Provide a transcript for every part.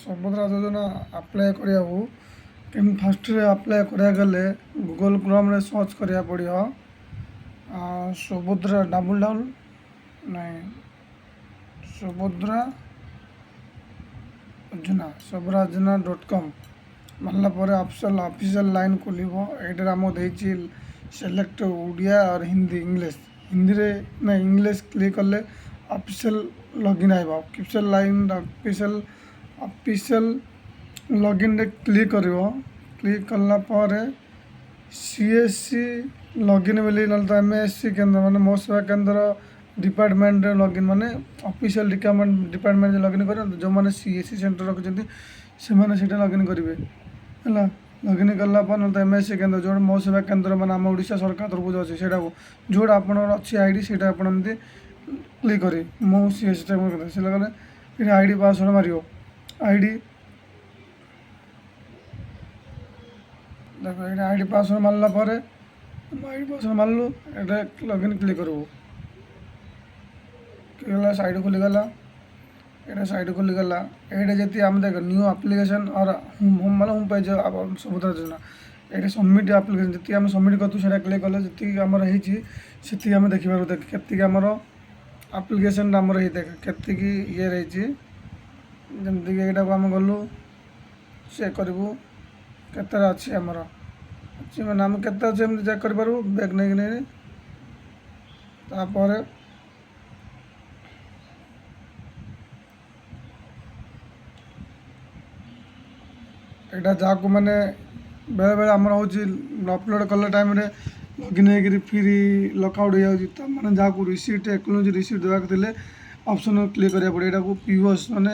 ସୁଭଦ୍ରା ଯୋଜନା ଆପ୍ଲାଏ କରିବାକୁ କେମିତି ଫାର୍ଷ୍ଟରେ ଆପ୍ଲାଏ କରିବାକୁ ଗଲେ ଗୁଗଲ୍ କ୍ରୋମ୍ରେ ସର୍ଚ୍ଚ କରିବାକୁ ପଡ଼ିବ ସୁଭଦ୍ରା ନାଇଁ ସୁଭଦ୍ରା ଯୋଜନା ମାରିଲା ପରେ ଅଫିସିଆଲ ଲାଇନ୍ ଖୋଲିବ। ଏଇଟାରେ ଆମକୁ ଦେଇଛି ସିଲେକ୍ଟ ଓଡ଼ିଆ और ହିନ୍ଦୀ ହିନ୍ଦୀରେ ନା ଇଂଲିଶ କ୍ଲିକ୍ କଲେ ଅଫିସିଆଲ ଲଗଇନ୍ ଆସିବ। ଅଫିସିଆଲ ଲଗଇନ୍ରେ କ୍ଲିକ୍ କରିବ। କ୍ଲିକ୍ କଲା ପରେ CSC ଲଗଇନ୍ ବୋଲି ନହେଲେ ତ MSC କେନ୍ଦ୍ର ମାନେ ମୋ ସେବା କେନ୍ଦ୍ର ଡିପାର୍ଟମେଣ୍ଟରେ ଲଗଇନ୍ ମାନେ ଅଫିସିଆଲ ଡିପାର୍ଟମେଣ୍ଟରେ ଲଗଇନ୍ କରିବ। ଯେଉଁମାନେ CSC ସେଣ୍ଟର ରଖିଛନ୍ତି ସେମାନେ ସେଇଟା ଲଗଇନ୍ କରିବେ ହେଲା। ଲଗଇନ୍ କଲା ପରେ ନହେଲେ ତ MSC କେନ୍ଦ୍ର ଯେଉଁଟା ମୋ ସେବା କେନ୍ଦ୍ର ମାନେ ଆମ ଓଡ଼ିଶା ସରକାର ତରଫରୁ ଅଛି ସେଇଟାକୁ ଯେଉଁଟା ଆପଣଙ୍କର ଅଛି ID ସେଇଟା ଆପଣ ଏମିତି କ୍ଲିକ୍ କରିବେ। ମୋ CSCଟା ସେଇଟା କଲେ ଏଠି ID ପାସୱାର୍ଡ଼ ମାରିବ। ID ଦେଖ ଏଇଟା ID ପାସୱାର୍ଡ଼ ମାରିଲା ପରେ ID ପାସୱାର୍ଡ଼ ମାରିଲୁ ଏଇଟା ଲଗଇନ୍ କ୍ଲିକ୍ କରିବୁ। ଖୋଲିଗଲା ସାଇଟ୍ ଖୋଲିଗଲା। ଏଇଟା ସାଇଟ୍ ଖୋଲିଗଲା। ଏଇଟା ଯଦି ଆମେ ଦେଖ ନ୍ୟೂ ଆପ୍ଲିକେସନ୍ ଅର୍ ହୋମ୍ ପେଜ୍ ସୁଭଦ୍ରା ଯୋଜନା ଏଇଠି ସବମିଟ୍ ଆପ୍ଲିକେସନ୍ ଯେତିକି ଆମେ ସବମିଟ୍ କରିଛୁ ସେଇଟା କ୍ଲିକ୍ କଲେ ଯେତିକି ଆମର ହେଇଛି ସେତିକି ଆମେ ଦେଖିପାରୁ। ଦେଖ କେତିକି ଆମର ଆପ୍ଲିକେସନ୍ଟା ଆମର ହେଇ ଦେଖ କେତିକି ଇଏ ରହିଛି। ଯେମିତିକି ଏଇଟାକୁ ଆମେ ଗଲୁ ଚେକ୍ କରିବୁ କେତେଟା ଅଛି ଆମର ଅଛି ମାନେ ଆମେ କେତେ ଅଛି ଏମିତି ଚେକ୍ କରିପାରିବୁ ବ୍ୟାକ୍ ନେଇ ତାପରେ ଏଇଟା ଯାହାକୁ ମାନେ ବେଳେବେଳେ ଆମର ହେଉଛି ଅପଲୋଡ଼ କଲା ଟାଇମ୍ରେ ଲଗଇନ୍ ହେଇକିରି ଫ୍ରି ଲକ୍ଆଉଟ୍ ହେଇଯାଉଛି। ତ ମାନେ ଯାହାକୁ ରିସିପ୍ଟ ଏକନୋଲୋଜି ରିସିପ୍ଟ ଦେବାକୁ ଥିଲେ ଅପସନ୍ କ୍ଲିକ୍ କରିବାକୁ ପଡ଼ିବ। ଏଇଟାକୁ POS ମାନେ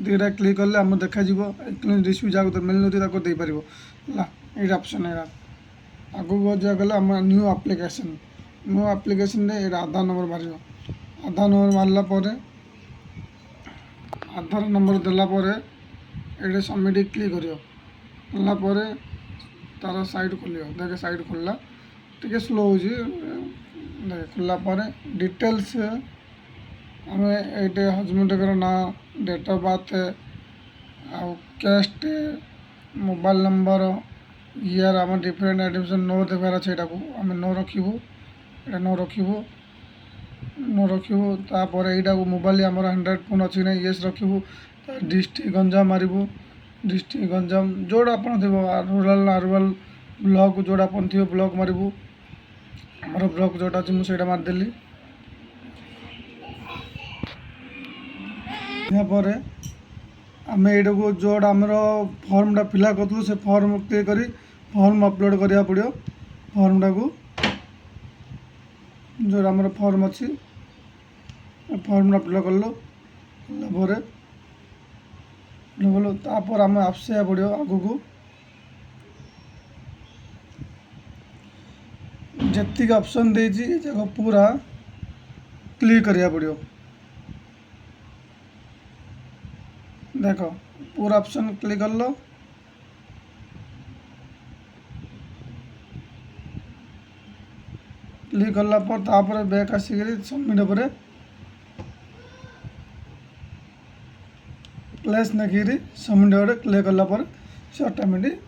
ଦୁଇଟା କ୍ଲିକ୍ କଲେ ଆମର ଦେଖାଯିବ ଏକନୋଲୋଜି ରିସିପ୍ଟ ଯାହାକୁ ମିଳିନଥିବ ତାକୁ ଦେଇପାରିବ ହେଲା। ଏଇଟା ଅପସନ୍ ଏଇଟା ଆଗକୁ ଯିବାକୁ ଗଲେ ଆମ ନ୍ୟୁ ଆପ୍ଲିକେସନ୍ରେ ଏଇଟା ଆଧାର ନମ୍ବର ମାରିବ। ଆଧାର ନମ୍ବର ମାରିଲା ପରେ ଆଧାର ନମ୍ବର ଦେଲା ପରେ ଏଇଟା ସବମିଟ୍ କ୍ଲିକ୍ କରିବ। କଲା ପରେ ତାର ସାଇଟ୍ ଖୋଲିବ। ଦେଖ ସାଇଟ୍ ଖୋଲିଲା ଟିକେ ସ୍ଲୋ ହେଉଛି। ଦେଖ ଖୋଲିଲା ପରେ ଡିଟେଲ୍ସ ଆମେ ଏଇଠି ହଜବେଣ୍ଡଙ୍କର ନାଁ ଡେଟ୍ ଅଫ୍ ବାର୍ଥ ଆଉ କ୍ୟାଷ୍ଟ ମୋବାଇଲ୍ ନମ୍ବର ଇୟର୍ ଆମ ଡିଫରେଣ୍ଟ ଆଡମିସନ୍ ନ ଦେବାର ଅଛି। ଏଇଟାକୁ ଆମେ ନ ରଖିବୁ। ଏଇଟା ନ ରଖିବୁ ତାପରେ ଏଇଟାକୁ ମୋବାଇଲ ଆମର ଆଣ୍ଡ୍ରଏଡ଼୍ ଫୋନ୍ ଅଛି କି ନାହିଁ ୟେସ୍ ରଖିବୁ। ଡିଷ୍ଟ୍ରିକ୍ଟ ଗଞ୍ଜାମ ମାରିବୁ। ଡିଷ୍ଟ୍ରିକ୍ଟ ଗଞ୍ଜାମ ଯେଉଁଟା ଆପଣ ଥିବ ରୁରାଲ୍ ଅର୍ବାନ୍ ବ୍ଲକ୍ ଯେଉଁଟା ଆପଣ ଥିବ ବ୍ଲକ୍ ମାରିବୁ। ଆମର ବ୍ଲକ୍ ଯେଉଁଟା ଅଛି ମୁଁ ସେଇଟା ମାରିଦେଲି। ଏହାପରେ ଆମେ ଏଇଟାକୁ ଯେଉଁଟା ଆମର ଫର୍ମଟା ଫିଲ୍ଅପ୍ କରିଥିଲୁ ସେ ଫର୍ମ କ୍ଲିକ୍ କରି ଫର୍ମ ଅପଲୋଡ଼ କରିବାକୁ ପଡ଼ିବ। ଫର୍ମଟାକୁ ଯେଉଁଟା ଆମର ଫର୍ମ ଅଛି ଫର୍ମଟା ଫିଲ୍ଅପ୍ କଲା ପରେ ତାପରେ ଆମେ ଆସିବାକୁ ପଡ଼ିବ ଆଗକୁ ଯେତିକି ଅପସନ୍ ଦେଇଛି ଏ ଯାକ ପୁରା କ୍ଲିକ୍ କରିବାକୁ ପଡ଼ିବ। ଦେଖ ପୁରା ଅପସନ୍ କ୍ଲିକ୍ କଲ କ୍ଲିକ୍ କଲା ପରେ ତାପରେ ବ୍ୟାକ୍ ଆସିକରି ସବମିଟ୍ ଉପରେ ପ୍ଲେସ୍ ନେଇକିରି ସବମିଟ୍ ଉପରେ କ୍ଲିକ୍ କଲା ପରେ ସେ ଅଟୋମେଟିକ୍